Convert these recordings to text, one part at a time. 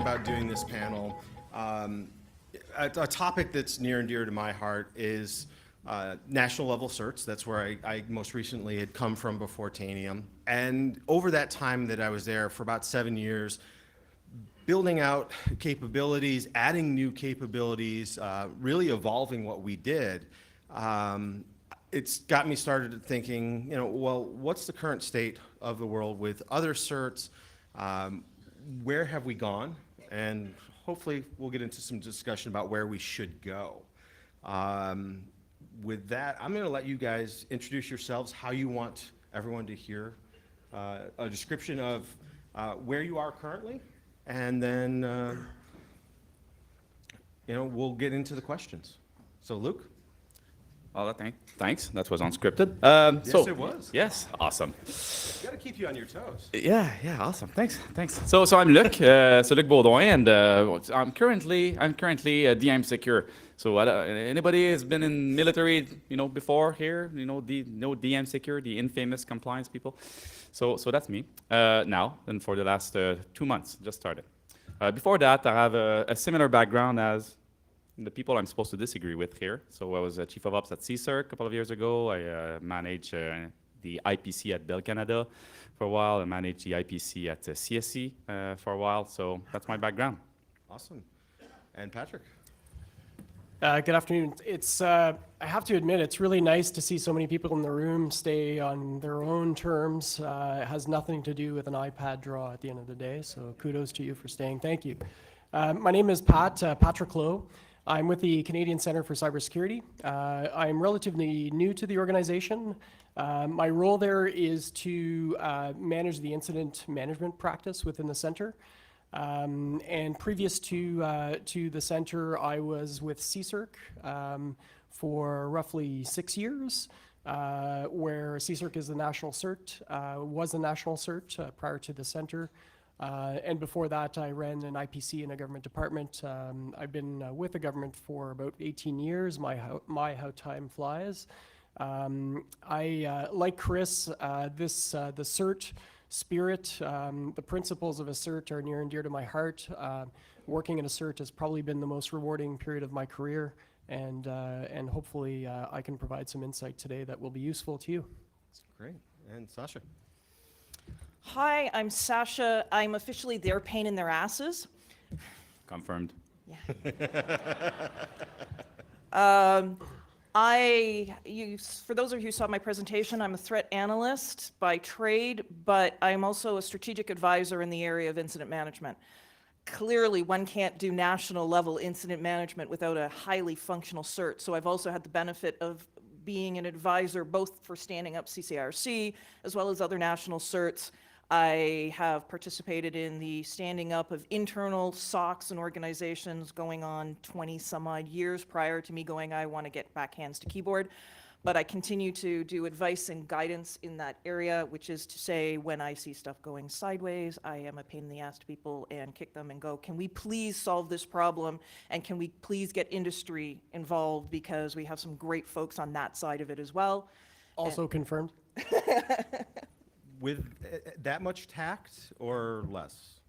about doing this panel. A topic that's near and dear to my heart is national level certs. That's where I most recently had come from before Tanium. And over that time that I was there for about 7 years, building out capabilities, adding new capabilities, really evolving what we did, it's got me started thinking, well, what's the current state of the world with other certs? Where have we gone? And hopefully we'll get into some discussion about where we should go. With that, I'm going to let you guys introduce yourselves, how you want everyone to hear a description of where you are currently, and then we'll get into the questions. So Luke? Thanks. That was unscripted. Yes, it was. Yes, awesome. Got to keep you on your toes. Yeah, awesome. Thanks. So I'm Luc. So Luc Baudouin, and I'm currently DM Secure. So anybody has been in military, before here, DM Secure, the infamous compliance people. So that's me now, and for the last 2 months, just started. Before that, I have a similar background as the people I'm supposed to disagree with here. So I was a chief of ops at CSIR a couple of years ago. I managed the IPC at Bell Canada for a while. I managed the IPC at CSC for a while. So that's my background. Awesome. And Patrick? Good afternoon. I have to admit, it's really nice to see so many people in the room stay on their own terms. It has nothing to do with an iPad draw at the end of the day. So kudos to you for staying. Thank you. My name is Patrick Lowe. I'm with the Canadian Centre for Cybersecurity. I'm relatively new to the organization. My role there is to manage the incident management practice within the centre. And previous to the centre, I was with CSIRC for roughly 6 years, where CSIRC is the national cert, was a national cert prior to the centre. And before that, I ran an IPC in a government department. I've been with the government for about 18 years. How time flies. Like Chris, the cert spirit, the principles of a cert are near and dear to my heart. Working in a cert has probably been the most rewarding period of my career, and hopefully I can provide some insight today that will be useful to you. That's great. And Sasha? Hi, I'm Sasha. I'm officially their pain in their asses. Confirmed. Yeah. For those of you who saw my presentation, I'm a threat analyst by trade, but I'm also a strategic advisor in the area of incident management. Clearly, one can't do national level incident management without a highly functional cert. So I've also had the benefit of being an advisor both for standing up CCIRC as well as other national certs. I have participated in the standing up of internal SOCs and organizations going on 20 some odd years prior to me going, I want to get back hands to keyboard. But I continue to do advice and guidance in that area, which is to say when I see stuff going sideways, I am a pain in the ass to people and kick them and go, can we please solve this problem? And can we please get industry involved, because we have some great folks on that side of it as well. Also confirmed. With that much tact or less?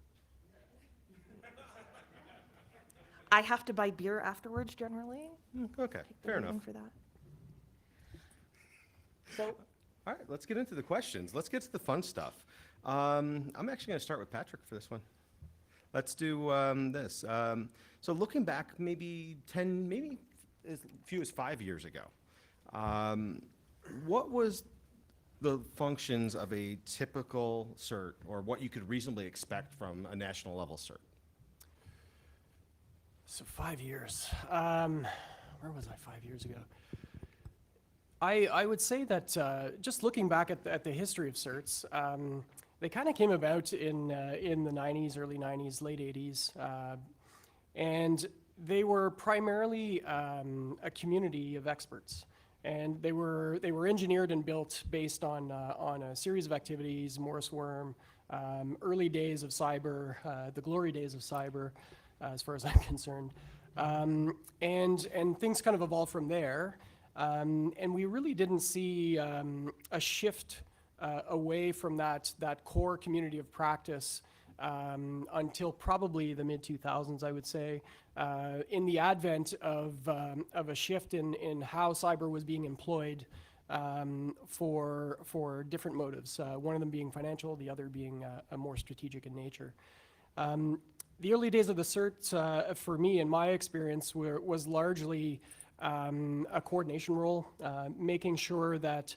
I have to buy beer afterwards generally. Okay, fair enough. For that. So, all right, let's get into the questions. Let's get to the fun stuff. I'm actually going to start with Patrick for this one. Let's do this. So looking back maybe 10, maybe as few as 5 years ago, what was the functions of a typical cert, or what you could reasonably expect from a national level cert? So 5 years. Where was I 5 years ago? I would say that just looking back at the history of certs, they kind of came about in the 90s, early 90s, late 80s, and they were primarily a community of experts. And they were engineered and built based on a series of activities, Morris worm, early days of cyber, the glory days of cyber, as far as I'm concerned, and things kind of evolved from there. And we really didn't see a shift away from that core community of practice until probably the mid-2000s, I would say, in the advent of a shift in how cyber was being employed for different motives, one of them being financial, the other being more strategic in nature. The early days of the CERT, for me, in my experience, was largely a coordination role, making sure that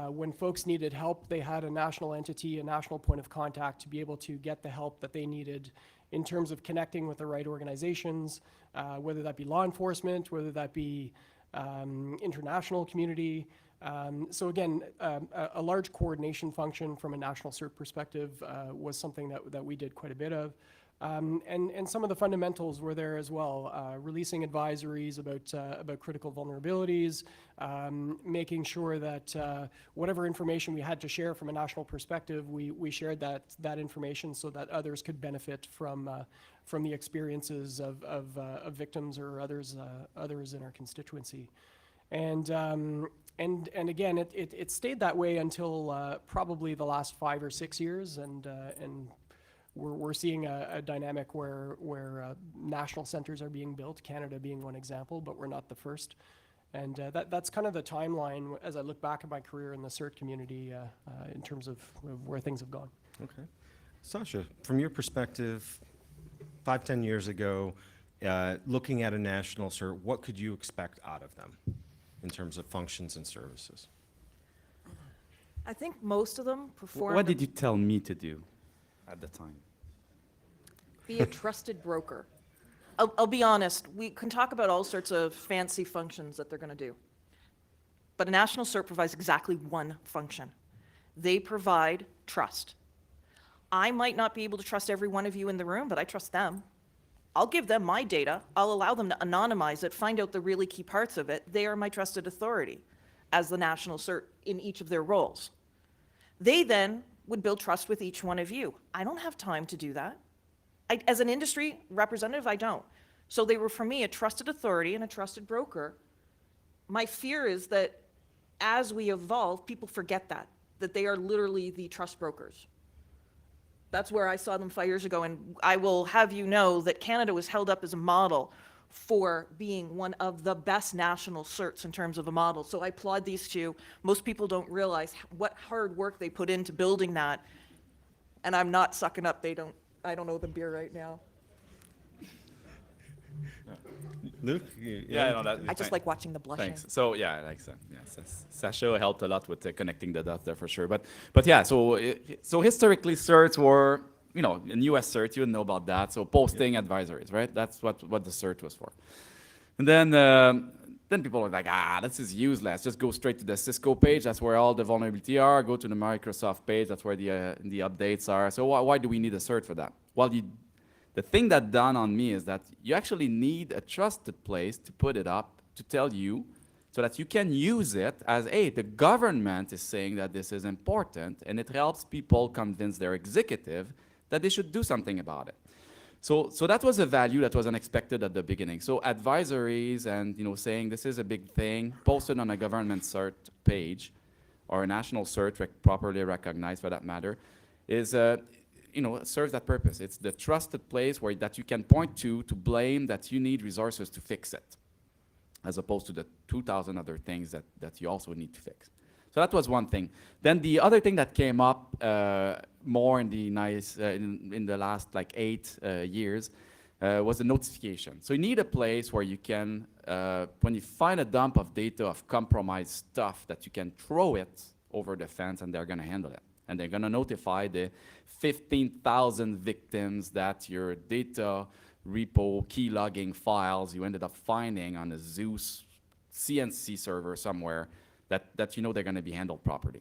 when folks needed help, they had a national entity, a national point of contact to be able to get the help that they needed in terms of connecting with the right organizations, whether that be law enforcement, whether that be international community. So again, a large coordination function from a national CERT perspective was something that we did quite a bit of. And some of the fundamentals were there as well, releasing advisories about critical vulnerabilities, making sure that whatever information we had to share from a national perspective, we shared that information so that others could benefit from the experiences of victims or others in our constituency. And again, it stayed that way until probably the last 5 or 6 years, and we're seeing a dynamic where national centers are being built, Canada being one example, but we're not the first. And that's kind of the timeline as I look back at my career in the CERT community in terms of where things have gone. Okay. Sasha, from your perspective, 5, 10 years ago, looking at a national CERT, what could you expect out of them in terms of functions and services? I think most of them perform. What did you tell me to do at the time? Be a trusted broker. I'll be honest, we can talk about all sorts of fancy functions that they're going to do. But a national CERT provides exactly one function. They provide trust. I might not be able to trust every one of you in the room, but I trust them. I'll give them my data. I'll allow them to anonymize it, find out the really key parts of it. They are my trusted authority as the national CERT in each of their roles. They then would build trust with each one of you. I don't have time to do that. As an industry representative, I don't. So they were, for me, a trusted authority and a trusted broker. My fear is that as we evolve, people forget that they are literally the trust brokers. That's where I saw them 5 years ago, and I will have you know that Canada was held up as a model for being one of the best national CERTs in terms of a model. So I applaud these two. Most people don't realize what hard work they put into building that, and I'm not sucking up. I don't owe them beer right now. Luke? Yeah, I know that. I just like watching the blushing. Thanks. So yeah, like Sasha helped a lot with connecting the dots there for sure. But yeah, so historically CERTs were, in US CERT, you know about that. So posting advisories, right? That's what the CERT was for. And then people are like, this is useless. Just go straight to the Cisco page. That's where all the vulnerability are. Go to the Microsoft page. That's where the updates are. So why do we need a CERT for that? Well, the thing that dawned on me is that you actually need a trusted place to put it up, to tell you, so that you can use it as, hey, the government is saying that this is important, and it helps people convince their executive that they should do something about it. So that was a value that was unexpected at the beginning. So advisories and saying this is a big thing, posted on a government CERT page, or a national CERT properly recognized for that matter, is serves that purpose. It's the trusted place that you can point to blame that you need resources to fix it, as opposed to the 2,000 other things that you also need to fix. So that was one thing. Then the other thing that came up more in the last 8 years was the notification. So you need a place where you can, when you find a dump of data of compromised stuff, that you can throw it over the fence and they're going to handle it. And they're going to notify the 15,000 victims that your data repo key logging files you ended up finding on a Zeus CNC server somewhere that they're going to be handled properly.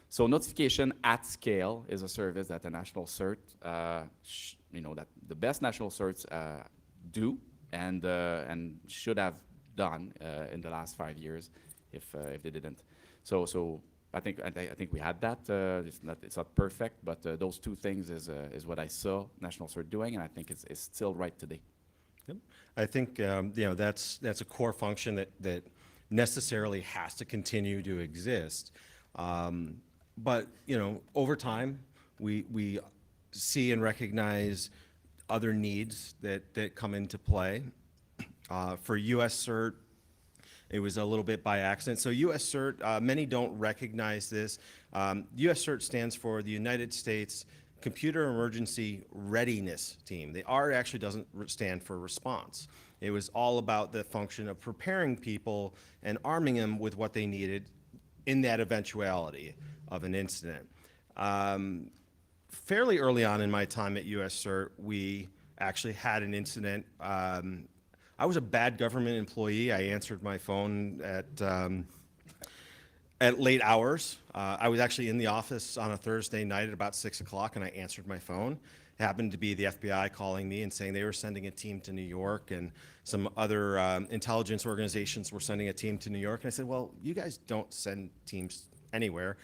So notification at scale is a service that a national CERT, that the best national CERTs do and should have done in the last 5 years if they didn't. So I think we had that. It's not perfect, but those two things is what I saw national CERT doing, and I think it's still right today. Yep. I think that's a core function that necessarily has to continue to exist. But over time, we see and recognize other needs that come into play. For US CERT, it was a little bit by accident. So US CERT, many don't recognize this. US CERT stands for the United States Computer Emergency Readiness Team. The R actually doesn't stand for response. It was all about the function of preparing people and arming them with what they needed in that eventuality of an incident. Fairly early on in my time at US CERT, we actually had an incident. I was a bad government employee. I answered my phone at late hours. I was actually in the office on a Thursday night at about 6 o'clock, and I answered my phone. It happened to be the FBI calling me and saying they were sending a team to New York, and some other intelligence organizations were sending a team to New York. And I said, well, you guys don't send teams anywhere,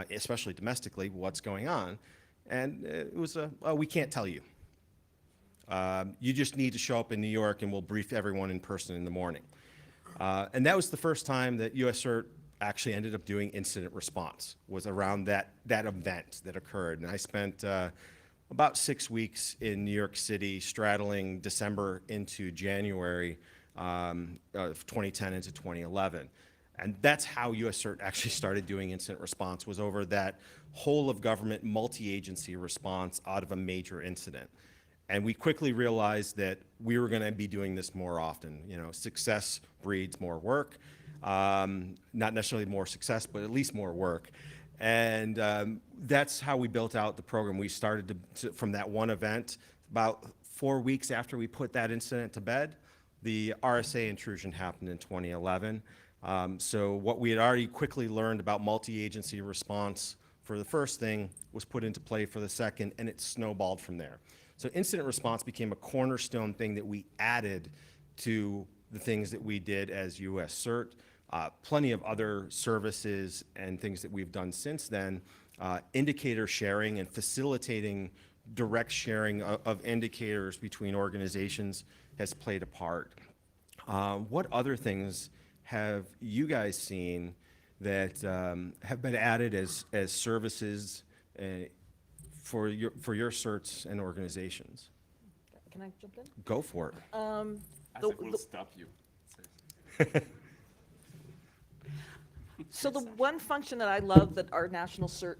especially domestically. What's going on? And it was we can't tell you. You just need to show up in New York, and we'll brief everyone in person in the morning. And that was the first time that US CERT actually ended up doing incident response, was around that event that occurred. And I spent about 6 weeks in New York City, straddling December into January of 2010 into 2011. And that's how US CERT actually started doing incident response, was over that whole of government multi-agency response out of a major incident. And we quickly realized that we were going to be doing this more often. You know, success breeds more work. Not necessarily more success, but at least more work. And that's how we built out the program. We started from that one event. About 4 weeks after we put that incident to bed, the RSA intrusion happened in 2011. So what we had already quickly learned about multi-agency response for the first thing was put into play for the second, and it snowballed from there. So incident response became a cornerstone thing that we added to the things that we did as US CERT. Plenty of other services and things that we've done since then. Indicator sharing and facilitating direct sharing of indicators between organizations has played a part. What other things have you guys seen that have been added as services for your certs and organizations? Can I jump in? Go for it. I think we'll stop you. So the one function that I love that our national cert,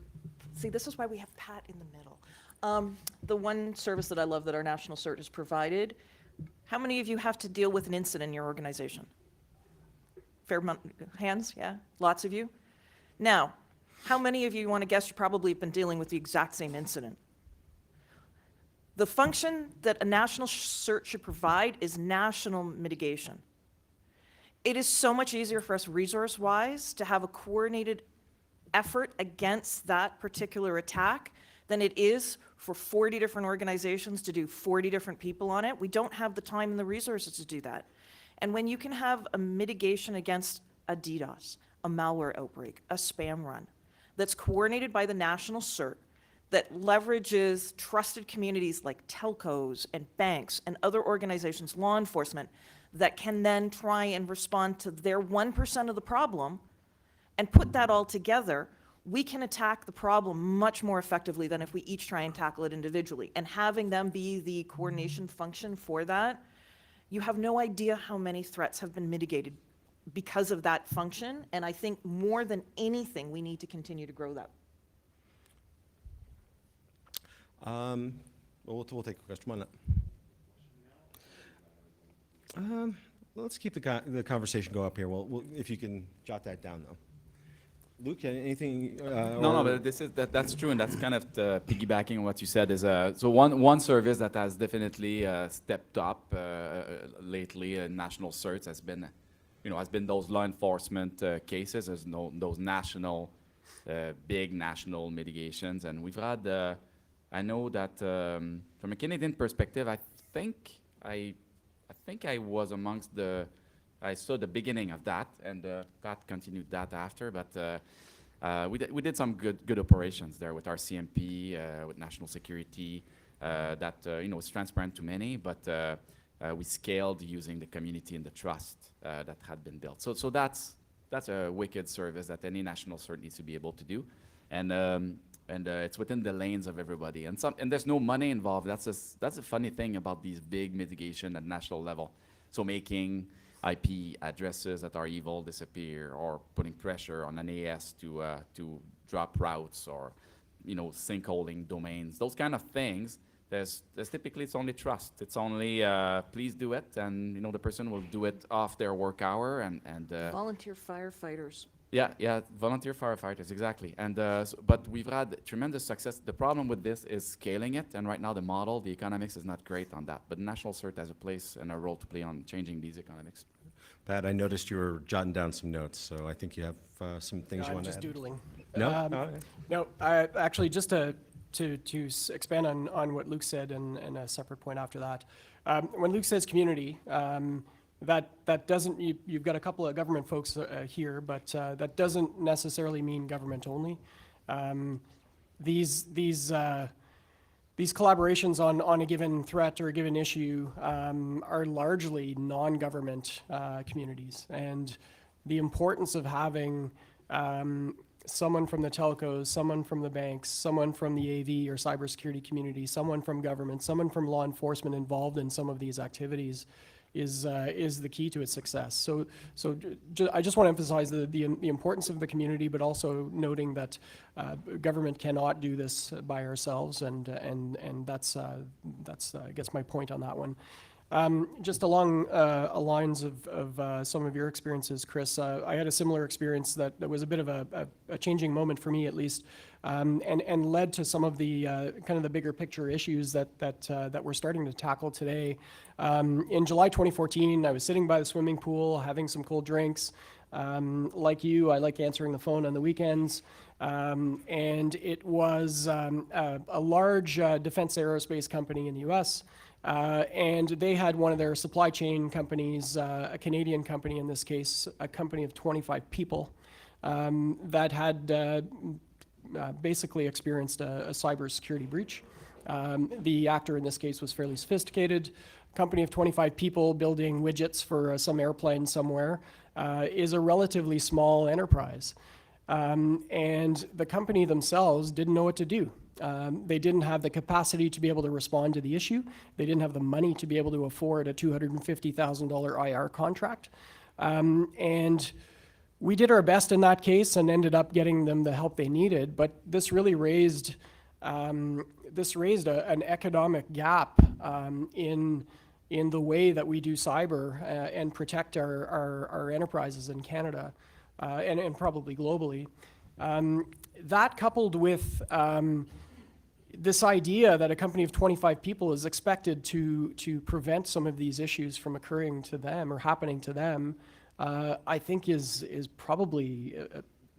see, this is why we have Pat in the middle. The one service that I love that our national cert has provided, how many of you have to deal with an incident in your organization? Fair amount, hands, yeah, lots of you. Now, how many of you want to guess you probably have been dealing with the exact same incident? The function that a national cert should provide is national mitigation. It is so much easier for us resource-wise to have a coordinated effort against that particular attack than it is for 40 different organizations to do 40 different people on it. We don't have the time and the resources to do that. And when you can have a mitigation against a DDoS, a malware outbreak, a spam run, that's coordinated by the national CERT, that leverages trusted communities like telcos and banks and other organizations, law enforcement, that can then try and respond to their 1% of the problem and put that all together, we can attack the problem much more effectively than if we each try and tackle it individually. And having them be the coordination function for that, you have no idea how many threats have been mitigated because of that function. And I think more than anything, we need to continue to grow that. We'll take a question. Come on up. Let's keep the conversation go up here. Well, if you can jot that down, though. Luke, anything? No, but that's true, and that's kind of piggybacking on what you said. Is so one service that has definitely stepped up lately in national certs has been, those law enforcement cases, as those national, big national mitigations, and we've had. I know that from a Canadian perspective, I think I was amongst I saw the beginning of that, and Pat continued that after. But we did some good operations there with our CMP, with national security. That was transparent to many, but we scaled using the community and the trust that had been built. So that's a wicked service that any national cert needs to be able to do. And and it's within the lanes of everybody. And there's no money involved. That's a funny thing about these big mitigation at national level. So making IP addresses that are evil disappear, or putting pressure on an AS to drop routes, or sinkholing domains. Those kind of things. There's typically it's only trust. It's only please do it, and the person will do it off their work hour and Volunteer firefighters. yeah, volunteer firefighters, exactly. And but we've had tremendous success. The problem with this is scaling it, and right now the model, the economics is not great on that. But national cert has a place and a role to play on changing these economics. Pat, I noticed you were jotting down some notes, so I think you have some things you I'm want to just add. doodling. No? No, actually, just to expand on what Luke said, and a separate point after that. When Luke says community, that doesn't, you've got a couple of government folks here, but that doesn't necessarily mean government only. These collaborations on a given threat or a given issue are largely non-government communities, and the importance of having someone from the telcos, someone from the banks, someone from the AV or cybersecurity community, someone from government, someone from law enforcement involved in some of these activities is the key to its success. So I just want to emphasize the importance of the community, but also noting that government cannot do this by ourselves, and that's I guess my point on that one. Just along lines of some of your experiences, Chris, I had a similar experience that was a bit of a changing moment for me, at least, and led to some of the kind of the bigger picture issues that we're starting to tackle today. In July 2014, I was sitting by the swimming pool having some cold drinks. Like you, I like answering the phone on the weekends. And it was a large defense aerospace company in the US. And they had one of their supply chain companies, a Canadian company in this case, a company of 25 people, that had basically experienced a cybersecurity breach. The actor in this case was fairly sophisticated. Company of 25 people building widgets for some airplane somewhere is a relatively small enterprise. And the company themselves didn't know what to do. They didn't have the capacity to be able to respond to the issue. They didn't have the money to be able to afford a $250,000 IR contract. And we did our best in that case and ended up getting them the help they needed. But this really raised an economic gap in the way that we do cyber and protect our enterprises in Canada and probably globally. That coupled with this idea that a company of 25 people is expected to prevent some of these issues from occurring to them or happening to them, I think is probably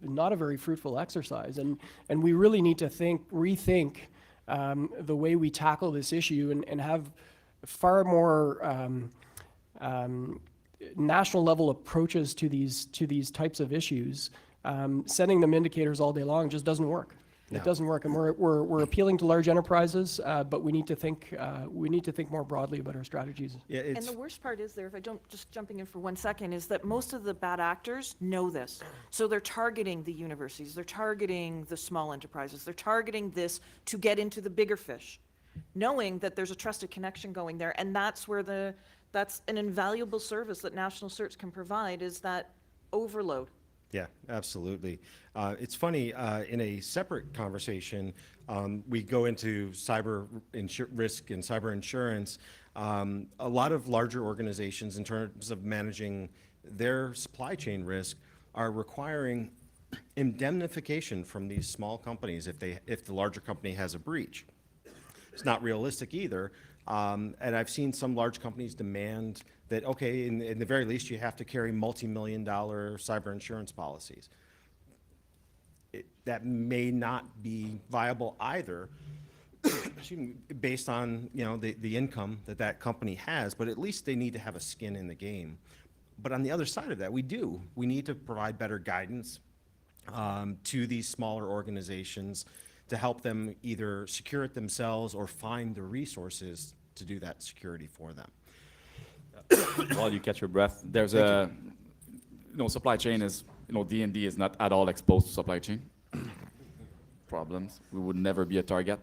not a very fruitful exercise. And we really need to rethink the way we tackle this issue and have far more national level approaches to these types of issues. Sending them indicators all day long just doesn't work. No. It doesn't work, and we're appealing to large enterprises, but we need to think more broadly about our strategies. Yeah, And it's, the worst part is there, if I don't, just jumping in for 1 second, is that most of the bad actors know this. So they're targeting the universities, they're targeting the small enterprises, they're targeting this to get into the bigger fish, knowing that there's a trusted connection going there. And that's where that's an invaluable service that national certs can provide, is that overload. yeah, absolutely. It's funny, in a separate conversation, we go into cyber risk and cyber insurance. A lot of larger organizations, in terms of managing their supply chain risk, are requiring indemnification from these small companies if the larger company has a breach. It's not realistic either. And I've seen some large companies demand that, okay, in the very least, you have to carry multi-million-dollar cyber insurance policies. That may not be viable either, excuse me, based on the income that company has, but at least they need to have a skin in the game. But on the other side of that, we need to provide better guidance to these smaller organizations to help them either secure it themselves or find the resources to do that security for them. While you catch your breath, there's supply chain is, D&D is not at all exposed to supply chain. problems, we would never be a target.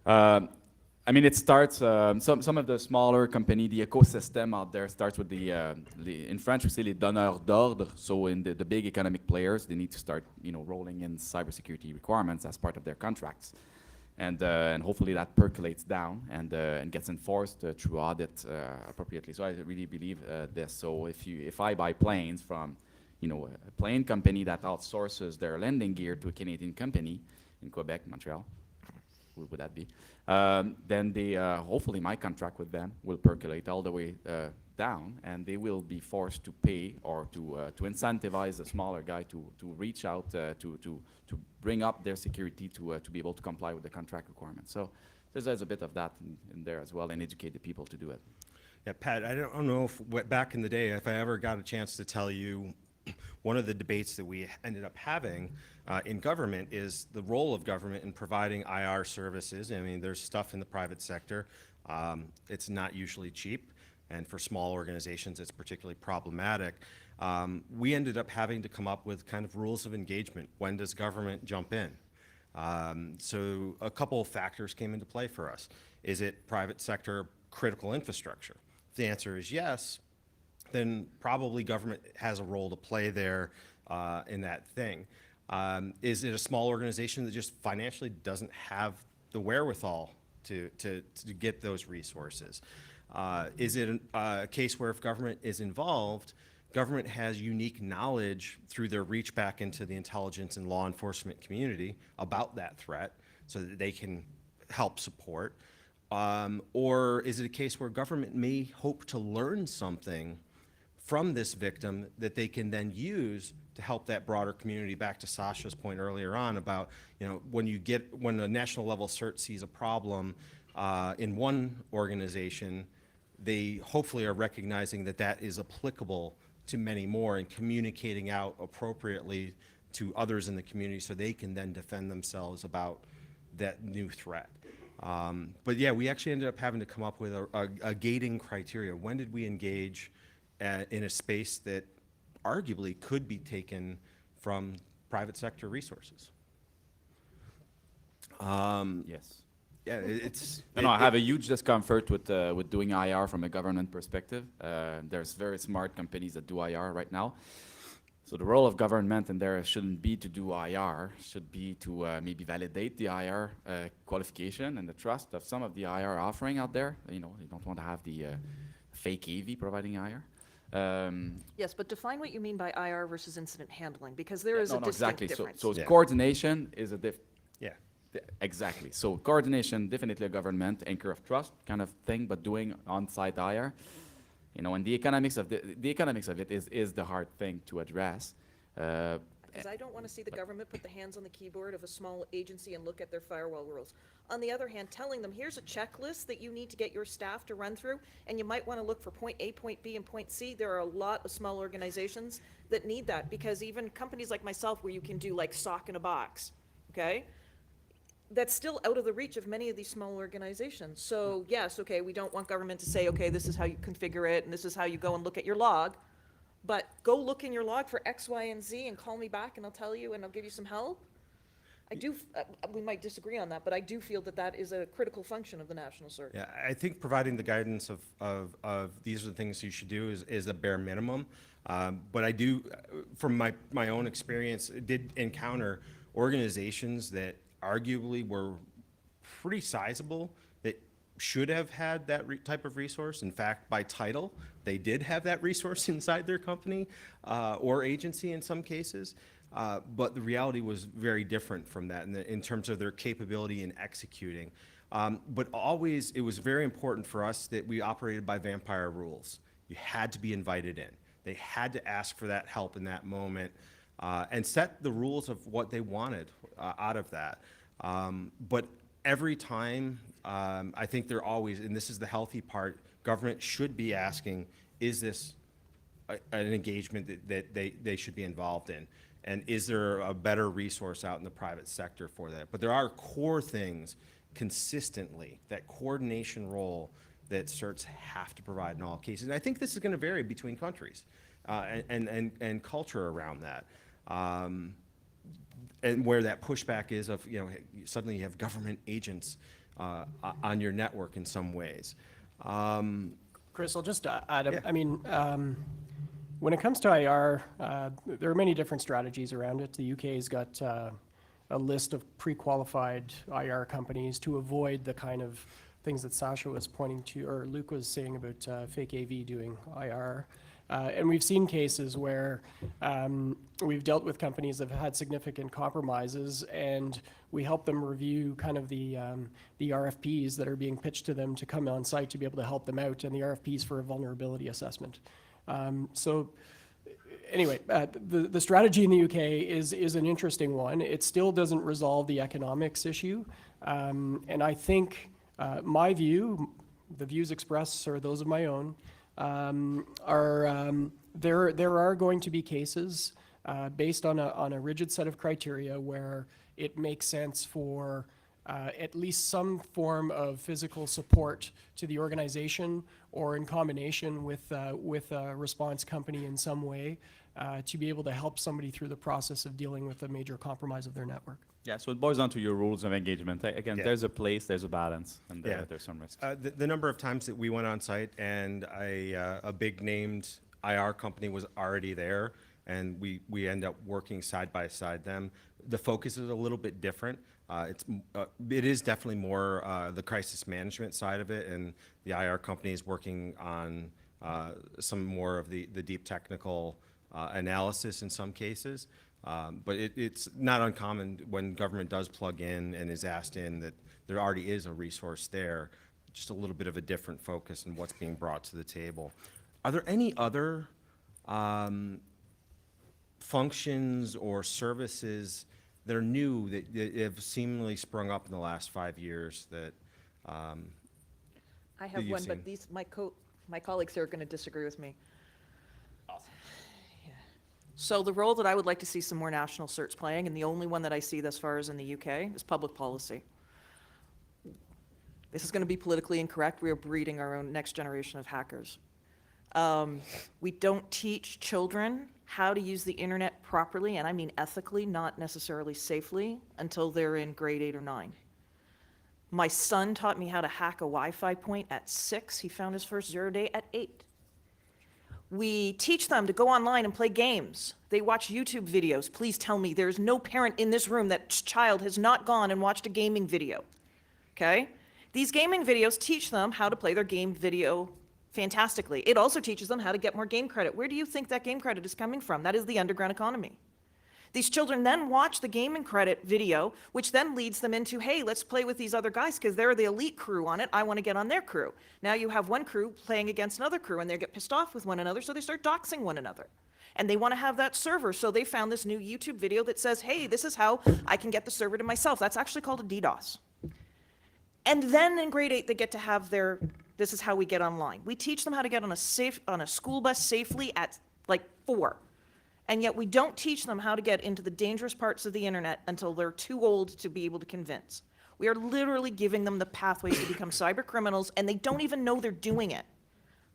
I mean, it starts, some of the smaller company, the ecosystem out there starts with in French we say les donneurs d'ordre. So in the big economic players, they need to start, rolling in cybersecurity requirements as part of their contracts. And hopefully that percolates down and gets enforced through audit appropriately. So I really believe this. So if I buy planes from, a plane company that outsources their landing gear to a Canadian company in Quebec, Montreal, who would that be? Then hopefully my contract with them will percolate all the way down, and they will be forced to pay or to incentivize the smaller guy to reach out to bring up their security to be able to comply with the contract requirements. So there's a bit of that in there as well, and educate the people to do it. Yeah, Pat, I don't know if back in the day, if I ever got a chance to tell you, one of the debates that we ended up having in government is the role of government in providing IR services. I mean, there's stuff in the private sector. It's not usually cheap, and for small organizations, it's particularly problematic. We ended up having to come up with kind of rules of engagement. When does government jump in? So a couple of factors came into play for us. Is it private sector critical infrastructure? If the answer is yes, then probably government has a role to play there in that thing. Is it a small organization that just financially doesn't have the wherewithal to get those resources? Is it a case where if government is involved, government has unique knowledge through their reach back into the intelligence and law enforcement community about that threat so that they can help support? Or is it a case where government may hope to learn something from this victim that they can then use to help that broader community? Back to Sasha's point earlier on about, when a national level CERT sees a problem in one organization, they hopefully are recognizing that that is applicable to many more and communicating out appropriately to others in the community so they can then defend themselves about that new threat. But yeah, we actually ended up having to come up with a gating criteria. When did we engage in a space that arguably could be taken from private sector resources? Yes. Yeah, it's. I have a huge discomfort with doing IR from a government perspective. There's very smart companies that do IR right now. So the role of government in there shouldn't be to do IR, should be to maybe validate the IR qualification and the trust of some of the IR offering out there. You don't want to have the fake AV providing IR. Yes, but define what you mean by IR versus incident handling, because there is a distinct exactly. difference. So Yeah. coordination is a Yeah. exactly. So coordination, definitely a government anchor of trust kind of thing, but doing on-site IR, and the economics of it is the hard thing to address. Because I don't want to see the government put the hands on the keyboard of a small agency and look at their firewall rules. On the other hand, telling them, here's a checklist that you need to get your staff to run through, and you might want to look for point A, point B, and point C. There are a lot of small organizations that need that, because even companies like myself, where you can do like sock in a box, okay? That's still out of the reach of many of these small organizations. So yes, okay, we don't want government to say, okay, this is how you configure it, and this is how you go and look at your log. But go look in your log for X, Y, and Z and call me back and I'll tell you and I'll give you some help. I do, we might disagree on that, but I do feel that that is a critical function of the national CERT. Yeah, I think providing the guidance of these are the things you should do is a bare minimum. But I do, from my own experience, did encounter organizations that arguably were pretty sizable that should have had that type of resource. In fact, by title, they did have that resource inside their company or agency in some cases. But the reality was very different from that in terms of their capability in executing. But always, it was very important for us that we operated by vampire rules. You had to be invited in. They had to ask for that help in that moment and set the rules of what they wanted out of that. But every time, I think they're always, and this is the healthy part, government should be asking, is this an engagement that they should be involved in? And is there a better resource out in the private sector for that? But there are core things consistently, that coordination role that CERTs have to provide in all cases. And I think this is going to vary between countries and culture around that. and where that pushback is of, you know, suddenly you have government agents on your network in some ways. Chris, I'll just add, Yeah. I mean, when it comes to IR, there are many different strategies around it. The UK's got a list of pre-qualified IR companies to avoid the kind of things that Sasha was pointing to, or Luke was saying about fake AV doing IR. And we've seen cases where we've dealt with companies that have had significant compromises, and we help them review kind of the RFPs that are being pitched to them to come on site to be able to help them out, and the RFPs for a vulnerability assessment. So anyway, the strategy in the UK is an interesting one. It still doesn't resolve the economics issue. And I think my view, the views expressed are those of my own, there are going to be cases based on a rigid set of criteria where it makes sense for at least some form of physical support to the organization, or in combination with a response company in some way, to be able to help somebody through the process of dealing with a major compromise of their network. Yeah, so it boils down to your rules of engagement. Again, Yeah. there's a place, there's a balance, and Yeah. there's some risks. The number of times that we went on site and a big named IR company was already there, and we end up working side by side them. The focus is a little bit different. It is definitely more the crisis management side of it, and the IR company is working on some more of the deep technical analysis in some cases. But it's not uncommon when government does plug in and is asked in that there already is a resource there, just a little bit of a different focus in what's being brought to the table. Are there any other functions or services that are new that have seemingly sprung up in the last 5 years that I have you've one, seen? but these, my colleagues here are going to disagree with me. Yeah. So the role that I would like to see some more national certs playing, and the only one that I see thus far is in the UK, is public policy. This is going to be politically incorrect. We are breeding our own next generation of hackers. We don't teach children how to use the internet properly, and I mean ethically, not necessarily safely, until they're in grade 8 or 9. My son taught me how to hack a Wi-Fi point at 6. He found his first 0-day at 8. We teach them to go online and play games. They watch YouTube videos. Please tell me there's no parent in this room that child has not gone and watched a gaming video. Okay? These gaming videos teach them how to play their game video fantastically. It also teaches them how to get more game credit. Where do you think that game credit is coming from? That is the underground economy. These children then watch the gaming credit video, which then leads them into, hey, let's play with these other guys because they're the elite crew on it. I want to get on their crew. Now you have one crew playing against another crew, and they get pissed off with one another, so they start doxing one another. And they want to have that server, so they found this new YouTube video that says, hey, this is how I can get the server to myself. That's actually called a DDoS. And then in grade 8, they get to have their, this is how we get online. We teach them how to get on a school bus safely at like 4. And yet we don't teach them how to get into the dangerous parts of the internet until they're too old to be able to convince. We are literally giving them the pathways to become cyber criminals, and they don't even know they're doing it.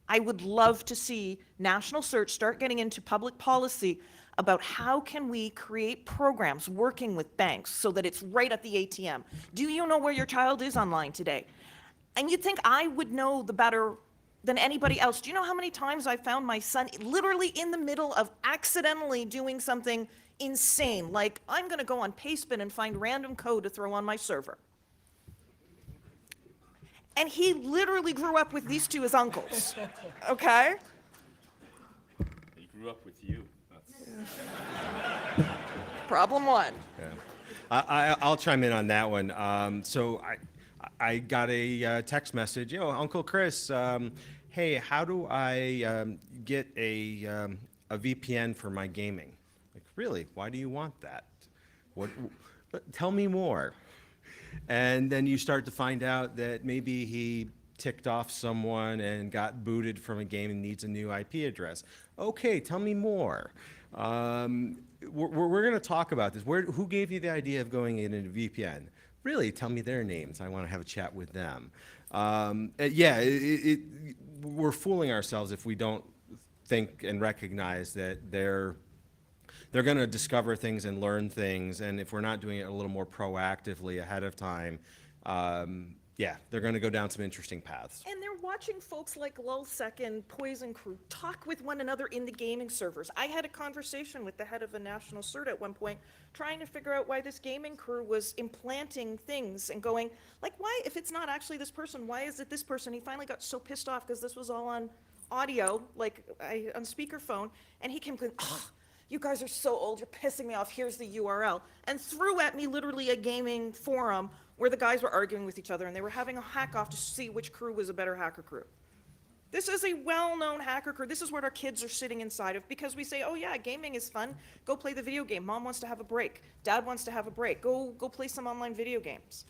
I would love to see national search start getting into public policy about how can we create programs working with banks so that it's right at the ATM. Do you know where your child is online today? And you'd think I would know the better than anybody else. Do you know how many times I found my son literally in the middle of accidentally doing something insane, like I'm gonna go on Pastebin and find random code to throw on my server. And he literally grew up with these two as uncles, okay? He grew up with you. Problem 1. Yeah. I'll chime in on that one. So I got a text message, Uncle Chris, hey, how do I get a VPN for my gaming? Like, really? Why do you want that? Tell me more. And then you start to find out that maybe he ticked off someone and got booted from a game and needs a new IP address. Okay, tell me more. We're going to talk about this. Who gave you the idea of going in a VPN? Really, tell me their names. I want to have a chat with them. We're fooling ourselves if we don't think and recognize that they're they're going to discover things and learn things. And if we're not doing it a little more proactively ahead of time, yeah, they're going to go down some interesting paths. And they're watching folks like Lulsec and Poison Crew talk with one another in the gaming servers. I had a conversation with the head of a national cert at one point, trying to figure out why this gaming crew was implanting things and going, like, why, if it's not actually this person, why is it this person? He finally got so pissed off because this was all on audio, like on speakerphone, and he came going, oh, you guys are so old, you're pissing me off, here's the URL, and threw at me literally a gaming forum where the guys were arguing with each other and they were having a hack off to see which crew was a better hacker crew. This is a well-known hacker crew. This is what our kids are sitting inside of because we say, oh yeah, gaming is fun. Go play the video game. Mom wants to have a break. Dad wants to have a break. Go play some online video games.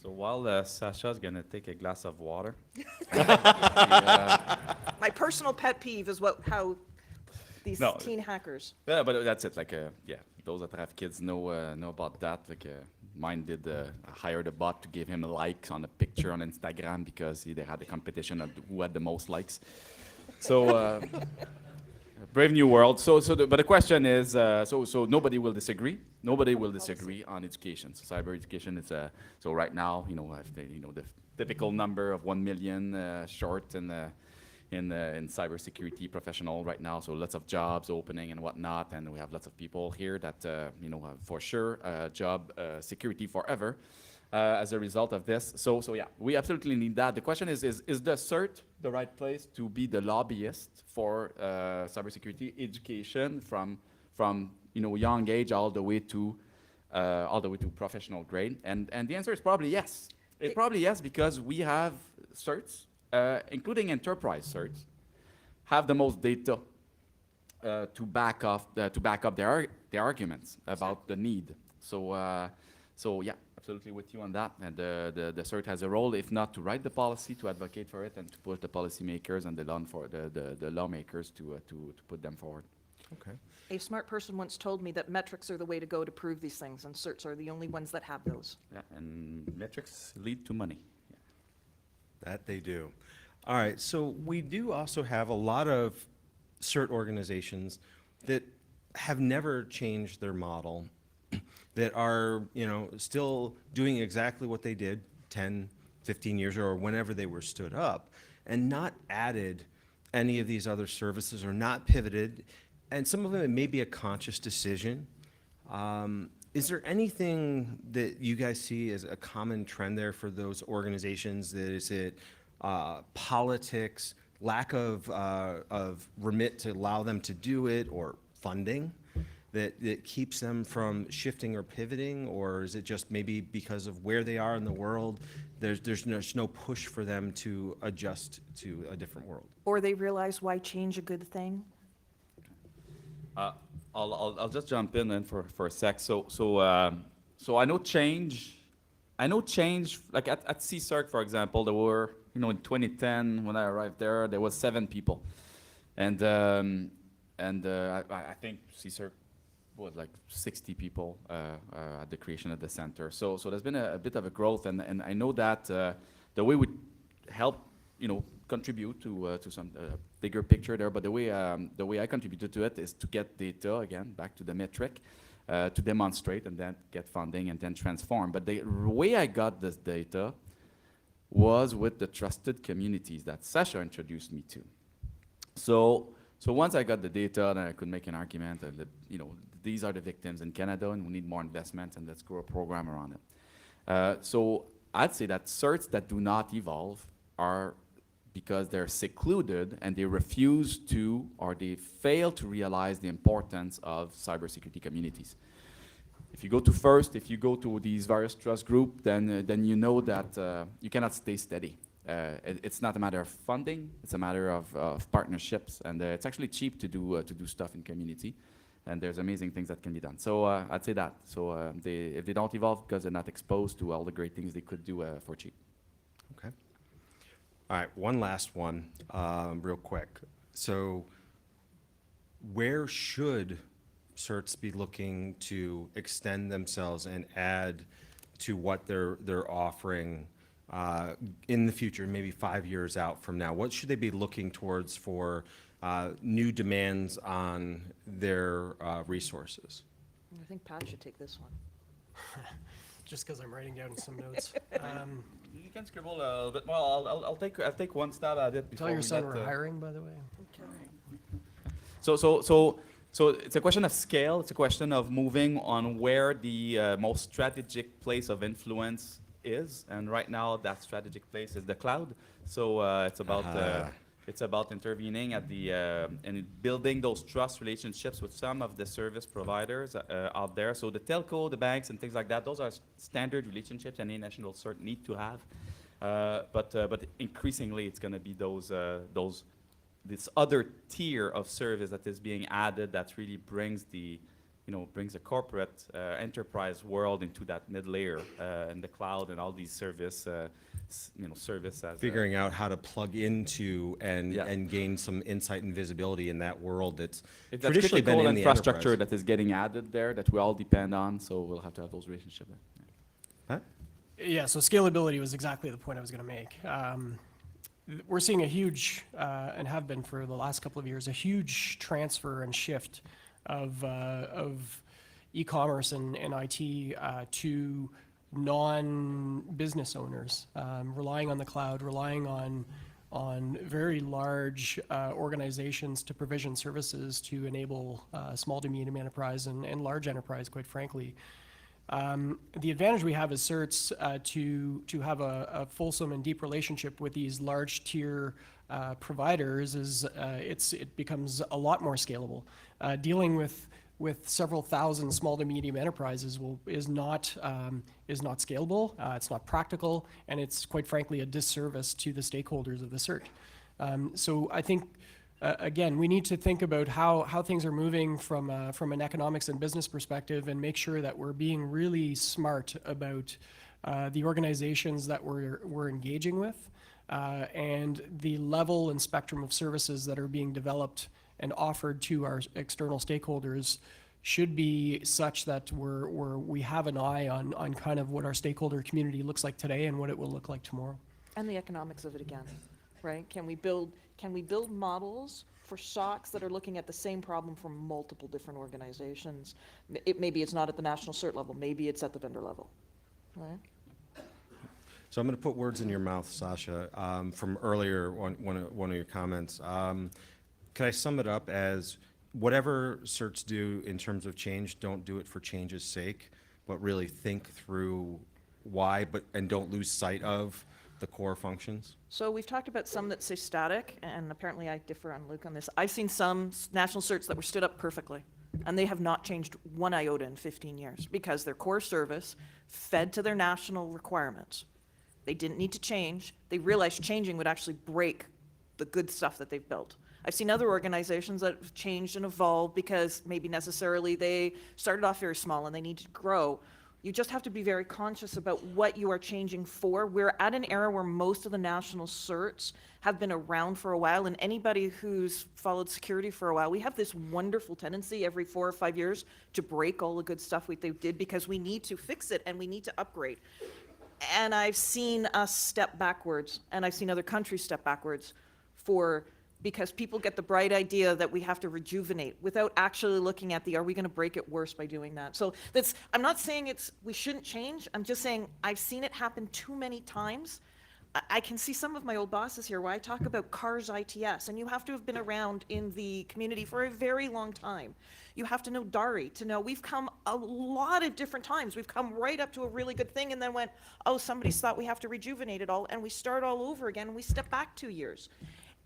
So while Sasha's gonna take a glass of water. My personal pet peeve is how these No. teen hackers. Yeah, but that's it. Like, yeah, those that have kids know about that. Like, mine did hired a bot to give him likes on a picture on Instagram because they had a competition of who had the most likes. So, brave new world. But the question is, so nobody will disagree. Nobody will disagree on education. So cyber education is so right now, the typical number of 1 million short in cybersecurity professional right now, so lots of jobs opening and whatnot, and we have lots of people here that have for sure job security forever as a result of this. So yeah, we absolutely need that. The question is the CERT the right place to be the lobbyist for cybersecurity education from young age all the way to professional grade? And the answer is probably yes. It's probably yes, because we have certs, including enterprise certs, have the most data to back up their arguments about the need. So yeah, absolutely with you on that. And the cert has a role, if not to write the policy, to advocate for it, and to push the policymakers and the lawmakers to put them forward. Okay. A smart person once told me that metrics are the way to go to prove these things, and certs are the only ones that have those. Yeah, and metrics lead to money. Yeah. That they do. All right, so we do also have a lot of CERT organizations that have never changed their model, that are, still doing exactly what they did 10, 15 years ago, or whenever they were stood up, and not added any of these other services, or not pivoted. And some of them, it may be a conscious decision. Is there anything that you guys see as a common trend there for those organizations? Is it politics, lack of remit to allow them to do it, or funding that keeps them from shifting or pivoting? Or is it just maybe because of where they are in the world, there's no push for them to adjust to a different world? Or they realize why change a good thing? I'll just jump in then for a sec. So I know change. Like at CSERC, for example, there were in 2010 when I arrived there was 7 people, and I think CSERC was like 60 people at the creation of the center. So there's been a bit of a growth, and I know that the way we help contribute to some bigger picture there, but the way I contributed to it is to get data, again, back to the metric, to demonstrate and then get funding and then transform. But the way I got this data was with the trusted communities that Sasha introduced me to. So once I got the data, then I could make an argument that these are the victims in Canada and we need more investment, and let's grow a program around it. So I'd say that certs that do not evolve are because they're secluded and they refuse to, or they fail to realize the importance of cybersecurity communities. If you go to these various trust groups, then you know that you cannot stay steady. It's not a matter of funding; it's a matter of partnerships, and it's actually cheap to do stuff in community. And there's amazing things that can be done. So I'd say that. So if they don't evolve because they're not exposed to all the great things they could do for cheap. Okay. All right, one last one, real quick. So where should certs be looking to extend themselves and add to what they're offering in the future, maybe 5 years out from now? What should they be looking towards for new demands on their resources. I think Pat should take this one. Just because I'm writing down some notes. You can scribble a little bit more. I'll take one stab at it before Tell your we son get, we're hiring, by the way. So it's a question of scale. It's a question of moving on where the most strategic place of influence is, and right now that strategic place is the cloud. So it's about intervening at the and building those trust relationships with some of the service providers out there. So the telco, the banks, and things like that. Those are standard relationships any national cert need to have. But increasingly, it's going to be this other tier of service that is being added that really brings the corporate enterprise world into that mid layer in the cloud and all these service as Figuring out how to plug into and Yeah. and gain some insight and visibility in that world that's that's traditionally been critical in the infrastructure enterprise. that is getting added there that we all depend on. So we'll have to have those relationships. Huh? Yeah, so scalability was exactly the point I was going to make. We're seeing a huge, and have been for the last couple of years, a huge transfer and shift of e-commerce and IT to non-business owners, relying on the cloud, relying on very large organizations to provision services to enable small to medium enterprise and large enterprise, quite frankly. The advantage we have as CERTs to have a fulsome and deep relationship with these large tier providers is it becomes a lot more scalable. Dealing with several thousand small to medium enterprises is not scalable. It's not practical, and it's quite frankly a disservice to the stakeholders of the CERT. So I think. Again, we need to think about how things are moving from an economics and business perspective and make sure that we're being really smart about the organizations that we're engaging with and the level and spectrum of services that are being developed and offered to our external stakeholders should be such that we have an eye on kind of what our stakeholder community looks like today and what it will look like tomorrow. And the economics of it again, right? Can we build models for SOCs that are looking at the same problem from multiple different organizations? Maybe it's not at the national CERT level, maybe it's at the vendor level, right? So I'm going to put words in your mouth, Sasha, from earlier, one of your comments. Can I sum it up as whatever CERTs do in terms of change, don't do it for change's sake, but really think through why, and don't lose sight of the core functions? So we've talked about some that say static, and apparently I differ on Luke on this. I've seen some national certs that were stood up perfectly, and they have not changed one iota in 15 years because their core service fed to their national requirements. They didn't need to change. They realized changing would actually break the good stuff that they've built. I've seen other organizations that have changed and evolved because maybe necessarily they started off very small and they need to grow. You just have to be very conscious about what you are changing for. We're at an era where most of the national certs have been around for a while, and anybody who's followed security for a while, we have this wonderful tendency every 4 or 5 years to break all the good stuff they did because we need to fix it and we need to upgrade. And I've seen us step backwards, and I've seen other countries step backwards because people get the bright idea that we have to rejuvenate without actually looking at are we going to break it worse by doing that? So I'm not saying we shouldn't change. I'm just saying I've seen it happen too many times. I can see some of my old bosses here where I talk about CARS ITS, and you have to have been around in the community for a very long time. You have to know DARI to know we've come a lot of different times. We've come right up to a really good thing and then went, oh, somebody's thought we have to rejuvenate it all, and we start all over again, and we step back 2 years.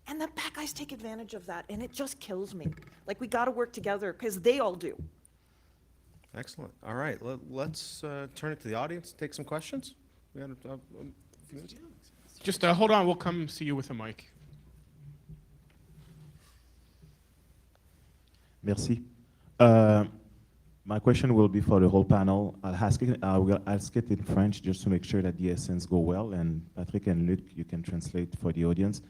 And the bad guys take advantage of that, and it just kills me. Like, we got to work together, because they all do. Excellent. All right, let's turn it to the audience, take some questions. We got a few minutes. Just hold on, we'll come see you with a mic. Merci. My question will be for the whole panel. I'll ask it in French just to make sure that the essence go well, and Patrick and Luc, you can translate for the audience.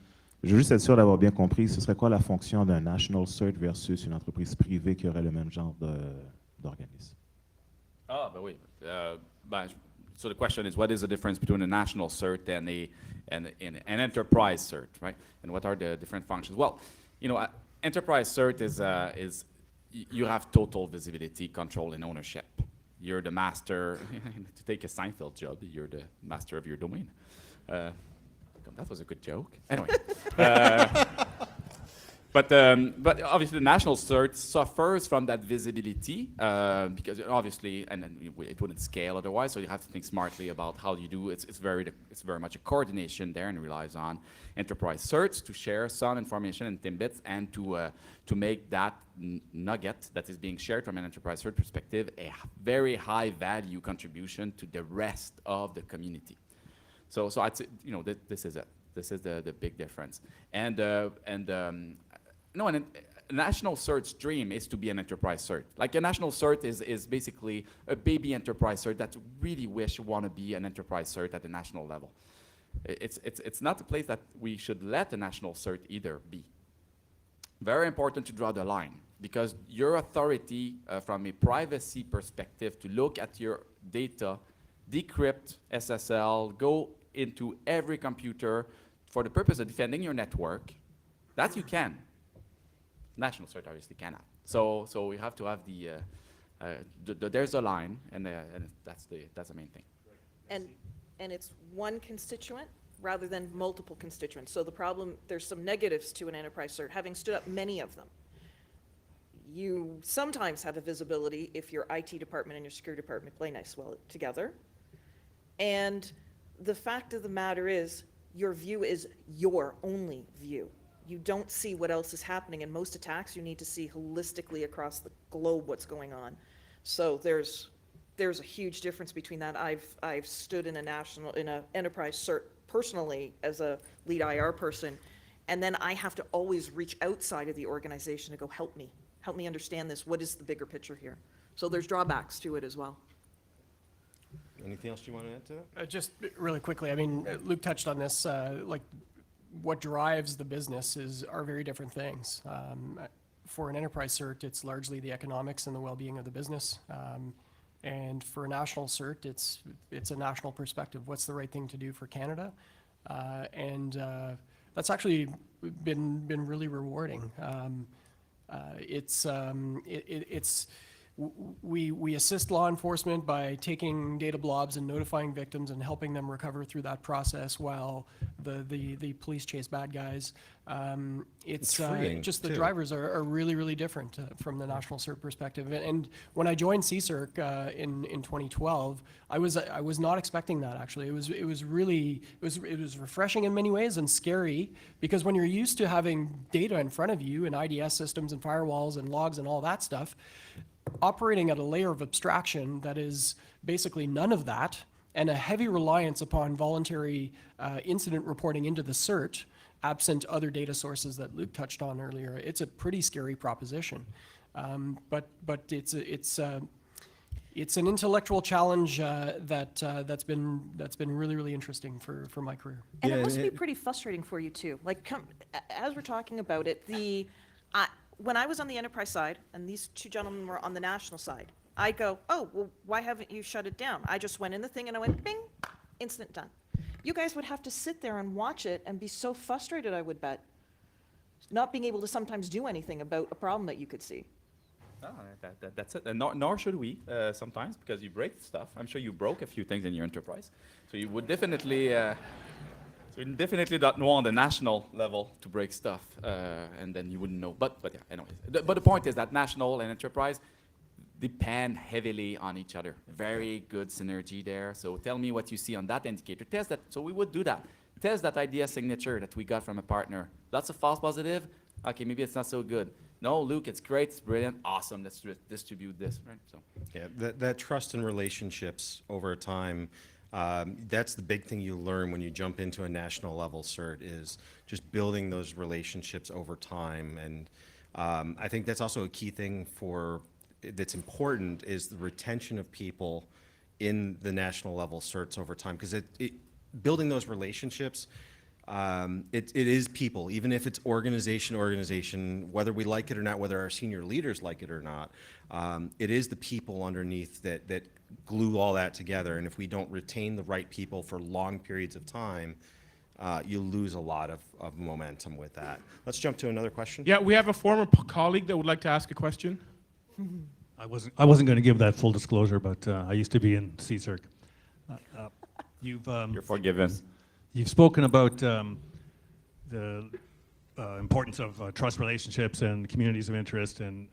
Je veux juste être sûr d'avoir bien compris, ce serait quoi la fonction d'un national cert versus une entreprise privée qui aurait le même genre d'organisme? Ah, but wait. So the question is, what is the difference between a national cert and an enterprise cert, right? And what are the different functions? Well, enterprise cert is you have total visibility, control, and ownership. You're the master. To take a Seinfeld job, you're the master of your domain. That was a good joke. Anyway. But obviously, the national cert suffers from that visibility because obviously, and then it wouldn't scale otherwise. So you have to think smartly about how you do. It's very much a coordination there, and relies on enterprise certs to share some information and tidbits, and to make that nugget that is being shared from an enterprise cert perspective a very high value contribution to the rest of the community. So I'd say, this is it. This is the big difference. And a national cert's dream is to be an enterprise cert. Like a national cert is basically a baby enterprise cert that really want to be an enterprise cert at the national level. It's not a place that we should let a national cert either be. Very important to draw the line, because your authority from a privacy perspective to look at your data, decrypt SSL, go into every computer for the purpose of defending your network, that you can. National cert obviously cannot. So we have to have there's a line, and that's the main thing. And it's one constituent rather than multiple constituents. So the problem, there's some negatives to an enterprise cert, having stood up many of them. You sometimes have a visibility if your IT department and your security department play nice well together. And the fact of the matter is, your view is your only view. You don't see what else is happening. In most attacks, you need to see holistically across the globe what's going on. So there's a huge difference between that. I've stood in a enterprise cert personally as a lead IR person, and then I have to always reach outside of the organization to go, help me understand this. What is the bigger picture here? So there's drawbacks to it as well. Anything else you want to add to that? Just really quickly, I mean, Luke touched on this, like what drives the business are very different things. For an enterprise cert, it's largely the economics and the well-being of the business. And for a national cert, it's a national perspective. What's the right thing to do for Canada? And that's actually been really rewarding. We assist law enforcement by taking data blobs and notifying victims and helping them recover through that process while the police chase bad guys. It's freeing, just the too. drivers are really, really different from the national cert perspective. And when I joined CSIRC in 2012, I was not expecting that, actually. It was refreshing in many ways and scary, because when you're used to having data in front of you and IDS systems and firewalls and logs and all that stuff, operating at a layer of abstraction that is basically none of that, and a heavy reliance upon voluntary incident reporting into the cert, absent other data sources that Luke touched on earlier, it's a pretty scary proposition. But it's an intellectual challenge that's been really, really interesting for my career. And Yeah, it must and be it- pretty frustrating for you too. Like, as we're talking about it, when I was on the enterprise side and these two gentlemen were on the national side, I go, oh, well, why haven't you shut it down? I just went in the thing and I went, bing, incident done. You guys would have to sit there and watch it and be so frustrated, I would bet, not being able to sometimes do anything about a problem that you could see. No, that's it. And nor should we sometimes, because you break stuff. I'm sure you broke a few things in your enterprise. So you would definitely don't want the national level to break stuff, and then you wouldn't know. But yeah, anyways. But the point is that national and enterprise depend heavily on each other. Very good synergy there. So tell me what you see on that indicator. Test that. So we would do that. Test that IDS signature that we got from a partner. Lots of false positive. Okay, maybe it's not so good. No, Luke, it's great, it's brilliant, awesome. Let's distribute this, right? So. Yeah, that trust and relationships over time, that's the big thing you learn when you jump into a national level cert, is just building those relationships over time. And I think that's also a key thing that's important, is the retention of people in the national level certs over time, because building those relationships, it is people, even if it's organization, whether we like it or not, whether our senior leaders like it or not, it is the people underneath that glue all that together. And if we don't retain the right people for long periods of time, you lose a lot of momentum with that. Let's jump to another question. Yeah, we have a former colleague that would like to ask a question. I wasn't going to give that full disclosure, but I used to be in CSIRC. You're forgiven. You've spoken about the importance of trust relationships and communities of interest, and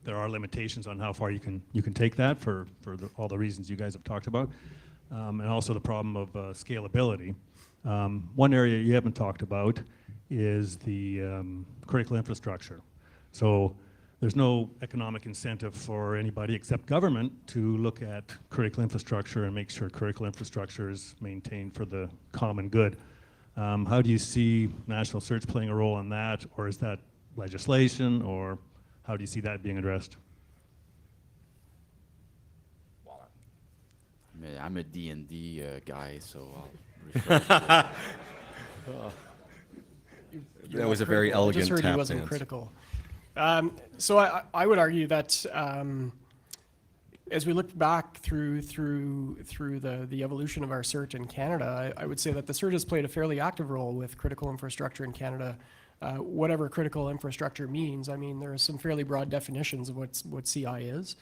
there are limitations on how far you can take that for all the reasons you guys have talked about, and also the problem of scalability. One area you haven't talked about is the critical infrastructure. So there's no economic incentive for anybody except government to look at critical infrastructure and make sure critical infrastructure is maintained for the common good. How do you see national search playing a role in that, or is that legislation, or how do you see that being addressed? I'm a D&D guy, so I'll refer to That was a very elegant I just heard he tap wasn't dance. critical. So I would argue that as we look back through the evolution of our CERT in Canada, I would say that the CERT has played a fairly active role with critical infrastructure in Canada. Whatever critical infrastructure means, I mean, there are some fairly broad definitions of what CI is.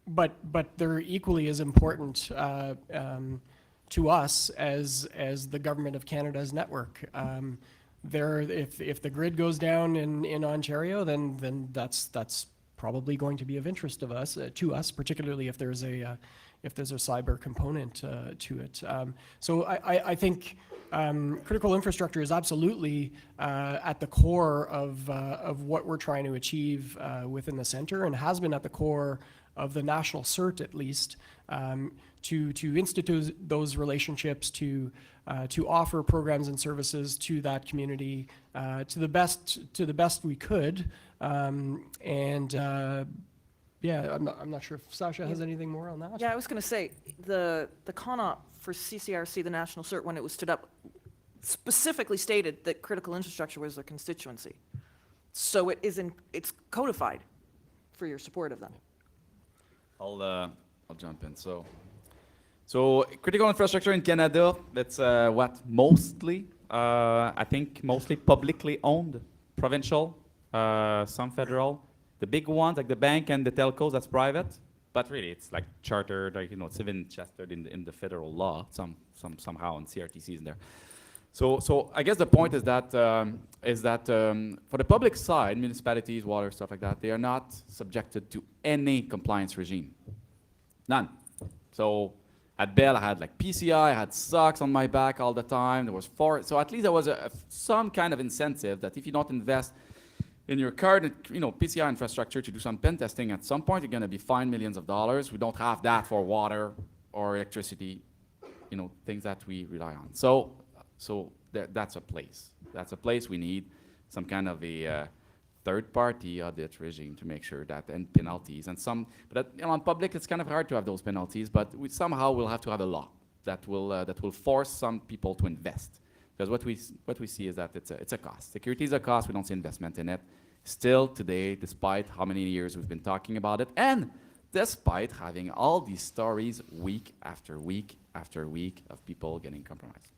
But they're equally as important to us as the government of Canada's network. If the grid goes down in Ontario, then that's probably going to be of interest to us, particularly if there's a cyber component to it. So I think critical infrastructure is absolutely at the core of what we're trying to achieve within the center, and has been at the core of the national CERT, at least, to institute those relationships, to offer programs and services to that community to the best we could. Yeah, I'm not sure if Sasha has anything more on that. Yeah, I was going to say, the CONOP for CCRC, the National CERT, when it was stood up, specifically stated that critical infrastructure was their constituency. So it's codified for your support of them. I'll jump in. So critical infrastructure in Canada, that's mostly, I think mostly publicly owned, provincial, some federal. The big ones like the bank and the telcos, that's private, but really it's like chartered, like, it's even chartered in the federal law, somehow, and CRTC is in there. So I guess the point is that for the public side, municipalities, water, stuff like that, they are not subjected to any compliance regime. None. So at Bell, I had like PCI, I had socks on my back all the time. There was so at least there was some kind of incentive that if you don't invest in your current, PCI infrastructure to do some pen testing, at some point you're going to be fined millions of dollars. We don't have that for water or electricity, things that we rely on. So that's a place. That's a place we need some kind of a third-party audit regime to make sure that, and penalties and but on public it's kind of hard to have those penalties, but we somehow will have to have a law that will force some people to invest. Because what we see is that it's a cost. Security is a cost. We don't see investment in it. Still today, despite how many years we've been talking about it, and despite having all these stories week after week after week of people getting compromised.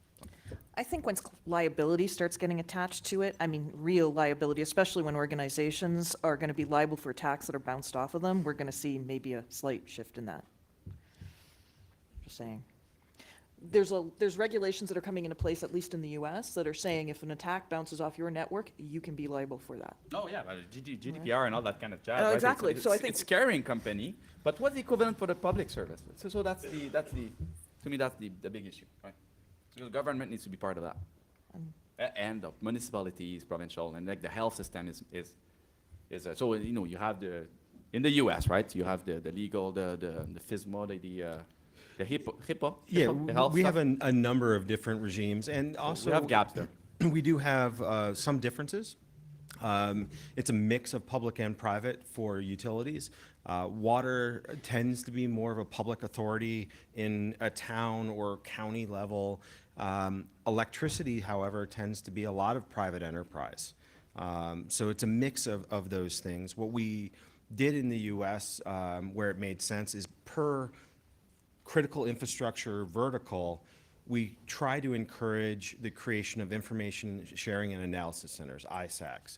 I think once liability starts getting attached to it, I mean, real liability, especially when organizations are going to be liable for attacks that are bounced off of them, we're going to see maybe a slight shift in that. Just saying. There's regulations that are coming into place, at least in the US, that are saying if an attack bounces off your network, you can be liable for that. Oh yeah, but GDPR and all that kind of jazz. Oh, right? exactly. It's, So I think- it's carrying company, but what's the equivalent for the public service? So that's to me that's the big issue, right? So the government needs to be part of that, and the municipalities, provincial, and like the health system is so you have in the US, right? You have the legal, the FISMA, the HIPAA. Yeah, the health we stuff. have a number of different regimes, and also we have gaps there. We do have some differences. It's a mix of public and private for utilities. Water tends to be more of a public authority in a town or county level. Electricity, however, tends to be a lot of private enterprise. So it's a mix of those things. What we did in the US, where it made sense, is per critical infrastructure vertical, we try to encourage the creation of information sharing and analysis centers, ISACs.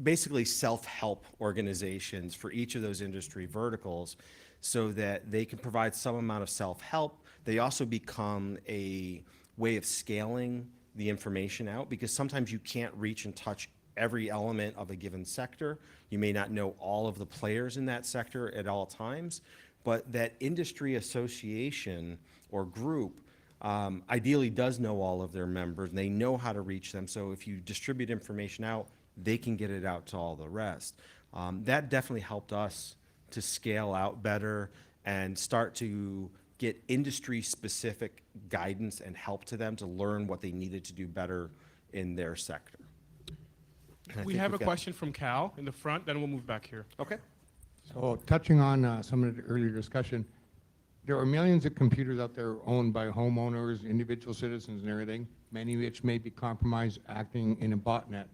Basically self-help organizations for each of those industry verticals so that they can provide some amount of self-help. They also become a way of scaling the information out, because sometimes you can't reach and touch every element of a given sector. You may not know all of the players in that sector at all times, but that industry association or group ideally does know all of their members, and they know how to reach them. So if you distribute information out, they can get it out to all the rest. That definitely helped us to scale out better and start to get industry-specific guidance and help to them to learn what they needed to do better in their sector. And I We think have a we've got- question from Cal in the front, then we'll move back here. Okay. So touching on some of the earlier discussion, there are millions of computers out there owned by homeowners, individual citizens and everything, many of which may be compromised acting in a botnet.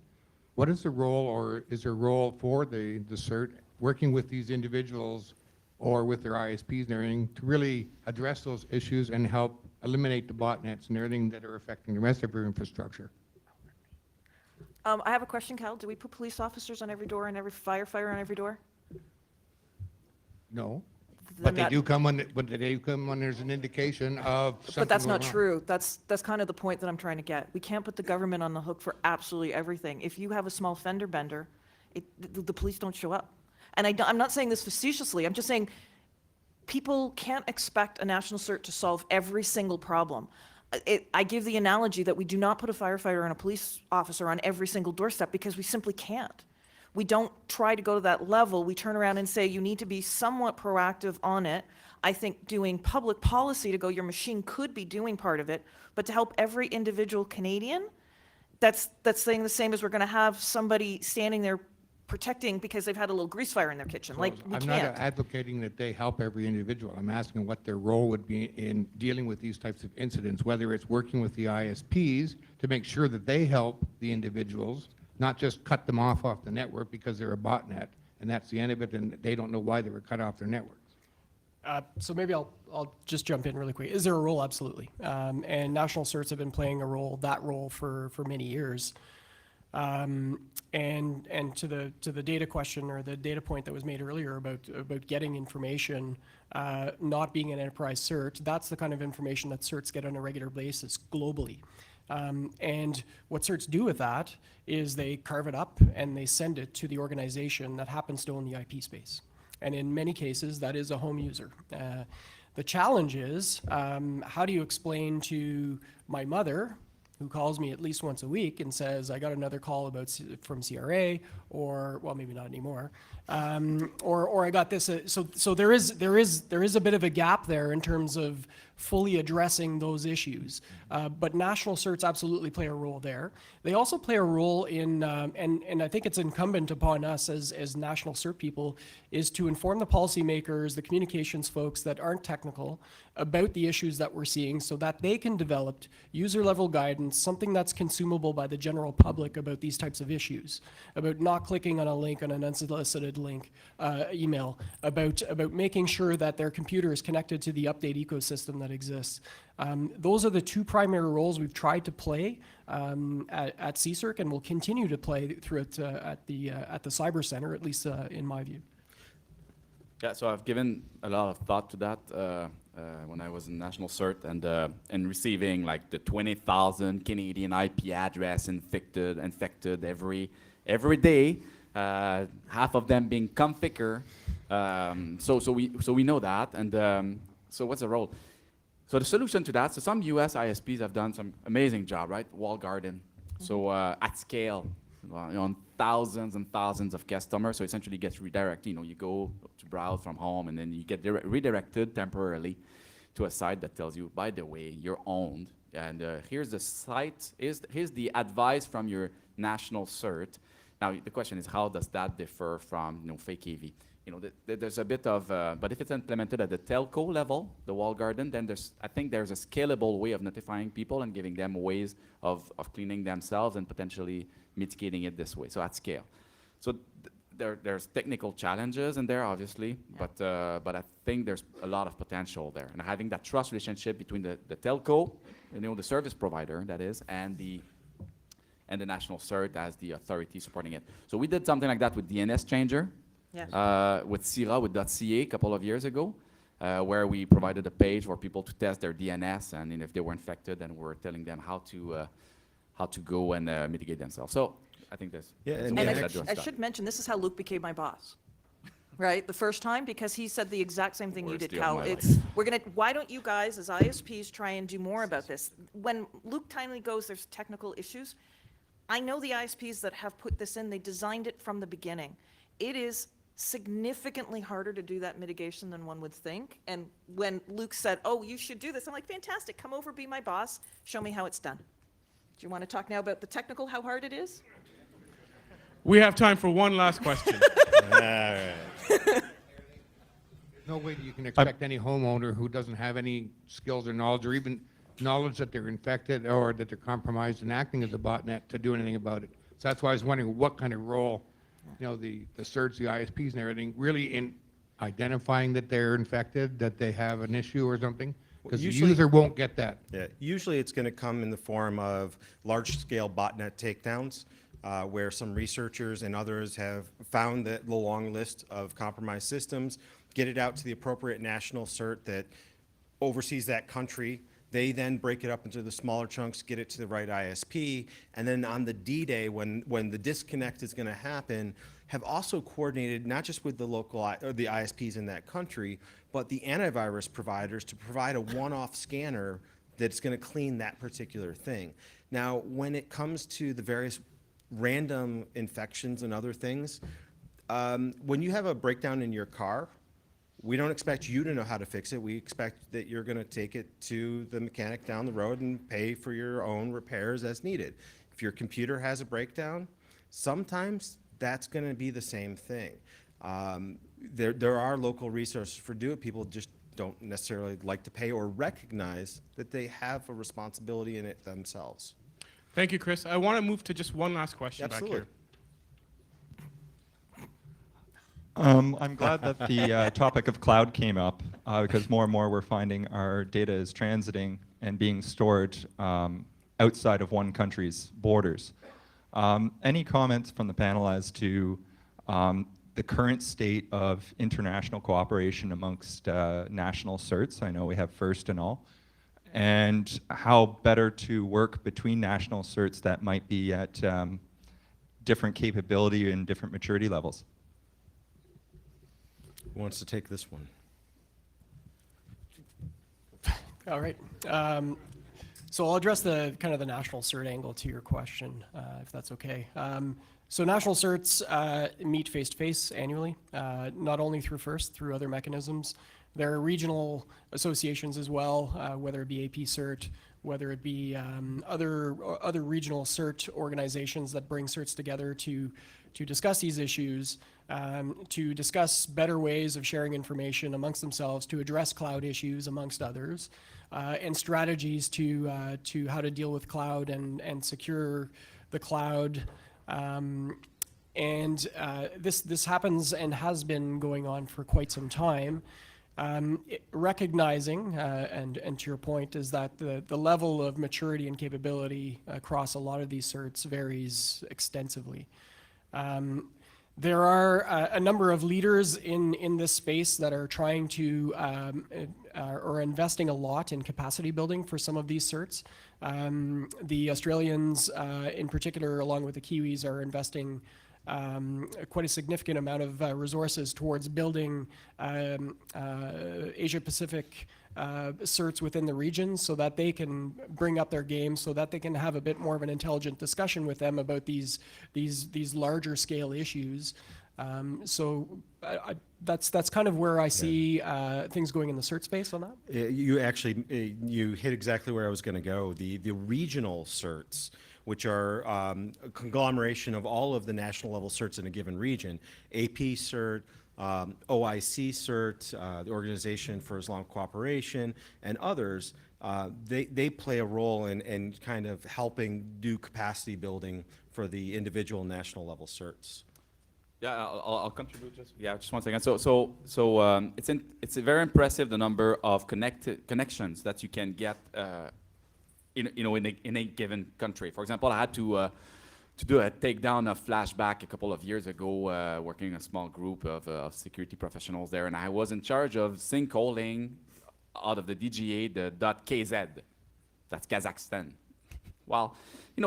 What is the role, or is there a role for the CERT working with these individuals or with their ISPs and everything to really address those issues and help eliminate the botnets and everything that are affecting the rest of your infrastructure? I have a question, Cal. Do we put police officers on every door and every firefighter on every door? No. Then But they that- do come when there's an indication of something But that's not going on. true. That's kind of the point that I'm trying to get. We can't put the government on the hook for absolutely everything. If you have a small fender bender, the police don't show up. And I'm not saying this facetiously, I'm just saying people can't expect a national cert to solve every single problem. I give the analogy that we do not put a firefighter and a police officer on every single doorstep because we simply can't. We don't try to go to that level. We turn around and say, you need to be somewhat proactive on it. I think doing public policy to go, your machine could be doing part of it, but to help every individual Canadian, that's saying the same as we're gonna have somebody standing there protecting because they've had a little grease fire in their kitchen, like, we I'm not can't. advocating that they help every individual. I'm asking what their role would be in dealing with these types of incidents, whether it's working with the ISPs to make sure that they help the individuals, not just cut them off the network because they're a botnet, and that's the end of it, and they don't know why they were cut off their networks. So maybe I'll just jump in really quick. Is there a role? Absolutely. And national certs have been playing that role for many years. And to the data question or the data point that was made earlier about getting information, not being an enterprise cert, that's the kind of information that certs get on a regular basis globally. And what certs do with that is they carve it up and they send it to the organization that happens to own the IP space. And in many cases, that is a home user. The challenge is, how do you explain to my mother, who calls me at least once a week and says, I got another call from CRA, or, well, maybe not anymore, or I got this. So there is a bit of a gap there in terms of fully addressing those issues. But national certs absolutely play a role there. They also play a role in, and I think it's incumbent upon us as national cert people, is to inform the policymakers, the communications folks that aren't technical about the issues that we're seeing so that they can develop user-level guidance, something that's consumable by the general public about these types of issues, about not clicking on a link on an unsolicited link, email, about making sure that their computer is connected to the update ecosystem that exists. Those are the two primary roles we've tried to play at CSIRC and will continue to play throughout at the Cyber Center, at least in my view. Yeah, so I've given a lot of thought to that when I was in National Cert and receiving like the 20,000 Canadian IP address infected every day, half of them being configure. So we know that, and so what's the role? So the solution to that, so some US ISPs have done some amazing job, right? Wall garden, so at scale, on thousands and thousands of customers, so essentially gets redirected. You go to browse from home and then you get redirected temporarily to a site that tells you, by the way, you're owned. And here's the site, here's the advice from your national cert. Now, the question is, how does that differ from fake AV? There's a bit of, but if it's implemented at the telco level, the wall garden, then I think there's a scalable way of notifying people and giving them ways of cleaning themselves and potentially mitigating it this way, so at scale. So there's technical challenges in there, obviously, but I think there's a lot of potential there. And having that trust relationship between the telco, the service provider, that is, and the national cert as the authority supporting it. So we did something like that with DNS Changer, Yes. with CIRA, with .ca a couple of years ago, where we provided a page for people to test their DNS, and if they were infected, then we're telling them how to go and mitigate themselves. So I think there's Yeah, there's and a way And that does I that. should mention, this is how Luke became my boss, right? The first time, because he said the exact same thing you Worst did, day of Cal. my It's, why don't you guys, as ISPs, try and do more about this? When Luke timely goes, there's technical issues. I know the ISPs that have put this in, they designed it from the beginning. It is significantly harder to do that mitigation than one would think. And when Luke said, oh, you should do this, I'm like, fantastic, come over, be my boss, show me how it's done. Do you want to talk now about the technical, how hard it is? We have time for one last question. No way that you can expect any homeowner who doesn't have any skills or knowledge, or even knowledge that they're infected or that they're compromised and acting as a botnet, to do anything about it. So that's why I was wondering what kind of role, the certs, the ISPs and everything, really in identifying that they're infected, that they have an issue or something? Because the usually- user won't get that. Yeah, usually it's going to come in the form of large-scale botnet takedowns, where some researchers and others have found the long list of compromised systems, get it out to the appropriate national cert that oversees that country. They then break it up into the smaller chunks, get it to the right ISP, and then on the D-Day, when the disconnect is going to happen, have also coordinated not just with the local or the ISPs in that country, but the antivirus providers to provide a one-off scanner that's going to clean that particular thing. Now, when it comes to the various random infections and other things, when you have a breakdown in your car, we don't expect you to know how to fix it. We expect that you're going to take it to the mechanic down the road and pay for your own repairs as needed. If your computer has a breakdown, sometimes that's going to be the same thing. There are local resources for do it. People just don't necessarily like to pay or recognize that they have a responsibility in it themselves. Thank you, Chris. I want to move to just one last question back Absolutely. here. I'm glad that the topic of cloud came up because more and more we're finding our data is transiting and being stored outside of one country's borders. Any comments from the panel as to the current state of international cooperation amongst national certs? I know we have FIRST and all. And how better to work between national certs that might be at different capability and different maturity levels? Who wants to take this one? All right. So I'll address the kind of the national cert angle to your question, if that's okay. So national certs meet face-to-face annually, not only through FIRST, through other mechanisms. There are regional associations as well, whether it be AP Cert, whether it be other regional cert organizations that bring certs together to discuss these issues, to discuss better ways of sharing information amongst themselves, to address cloud issues amongst others, and strategies to how to deal with cloud and secure the cloud. This happens and has been going on for quite some time. Recognizing, and to your point, is that the level of maturity and capability across a lot of these certs varies extensively. There are a number of leaders in this space that are trying to, or investing a lot in capacity building for some of these certs. The Australians, in particular, along with the Kiwis, are investing quite a significant amount of resources towards building Asia-Pacific certs within the region so that they can bring up their game, so that they can have a bit more of an intelligent discussion with them about these larger scale issues. That's kind of where I see things going in the cert space on that. You actually, you hit exactly where I was going to go. The regional certs, which are a conglomeration of all of the national level certs in a given region, AP cert, OIC cert, the Organization for Islamic Cooperation, and others, they play a role in kind of helping do capacity building for the individual national level certs. Yeah, I'll contribute just 1 second. It's very impressive the number of connections that you can get in a given country. For example, I had to do a takedown of Flashback a couple of years ago, working in a small group of security professionals there, and I was in charge of sinkholing out of the DGA the .kz. That's Kazakhstan. Well,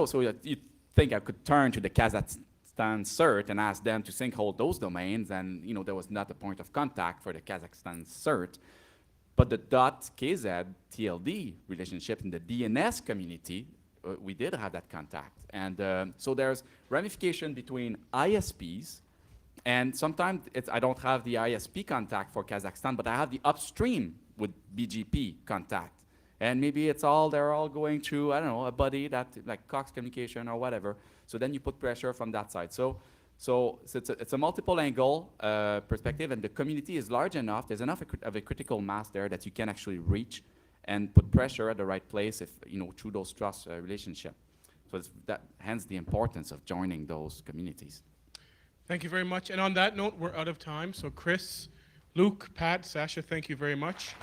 so you think I could turn to the Kazakhstan cert and ask them to sinkhole those domains, and there was not a point of contact for the Kazakhstan cert. But the .kz TLD relationship in the DNS community, we did have that contact. And so there's ramification between ISPs, and sometimes I don't have the ISP contact for Kazakhstan, but I have the upstream with BGP contact. And maybe they're all going through, I don't know, a buddy that, like Cox Communication or whatever. So then you put pressure from that side. So it's a multiple angle perspective, and the community is large enough, there's enough of a critical mass there that you can actually reach and put pressure at the right place through those trust relationship. So hence the importance of joining those communities. Thank you very much. And on that note, we're out of time. So Chris, Luke, Pat, Sasha, thank you very much.